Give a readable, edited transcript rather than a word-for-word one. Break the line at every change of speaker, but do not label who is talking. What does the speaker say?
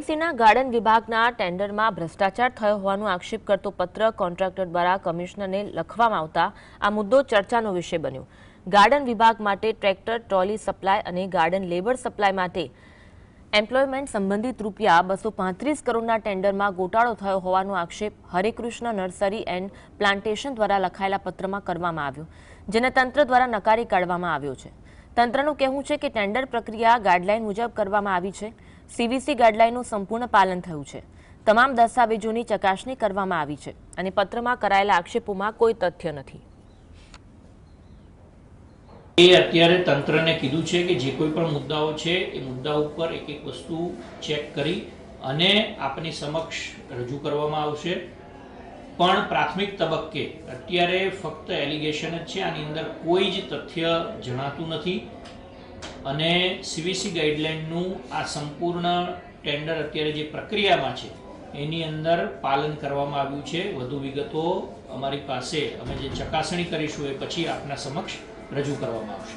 બીએમસીના garden વિભાગના ટેન્ડરમાં ભ્રષ્ટાચાર થયો હોવાનો આક્ષેપ કરતો પત્ર કોન્ટ્રાક્ટર દ્વારા કમિશનરને લખવામાં આવતા આ મુદ્દો ચર્ચાનો વિષય બન્યો। ગાર્ડન વિભાગ માટે ટ્રેક્ટર, ટ્રોલી સપ્લાય અને ગાર્ડન લેબર સપ્લાય માટે એમ્પ્લોયમેન્ટ સંબંધિત રૂપિયા 235 કરોડના ટેન્ડરમાં ગોટાળો થયો હોવાનો આક્ષેપ હરેકૃષ્ણ નર્સરી એન્ડ પ્લાન્ટેશન દ્વારા લખાયેલા પત્રમાં કરવામાં આવ્યો, જેને તંત્ર દ્વારા નકારી કાઢવામાં આવ્યો છે। તંત્રનું કહેવું છે કે ટેન્ડર પ્રક્રિયા ગાઈડલાઈન મુજબ કરવામાં આવી છે। સીવીસી ગાઈડલાઈનનું સંપૂર્ણ પાલન થયું છે। તમામ દસ્તાવેજોની ચકાસણી કરવામાં આવી છે અને પત્રમાં કરાયેલા આક્ષેપોમાં કોઈ તથ્ય નથી।
અત્યારે તંત્રને કીધું છે કે જે કોઈ પણ મુદ્દાઓ છે એ મુદ્દા ઉપર એક એક વસ્તુ ચેક કરી અને આપની સમક્ષ રજૂ કરવામાં આવશે। પણ પ્રાથમિક તબક્કે અત્યારે ફક્ત એલિગેશન જ છે, આની અંદર કોઈ જ તથ્ય જણાતું નથી અને સીવીસી ગાઈડલાઈનનું આ સંપૂર્ણ ટેન્ડર અત્યારે જે પ્રક્રિયામાં છે એની અંદર પાલન કરવામાં આવ્યું છે। વધુ વિગતો અમારી પાસે અમે જે ચકાસણી કરીશું એ પછી આપના સમક્ષ રજૂ કરવામાં આવશે।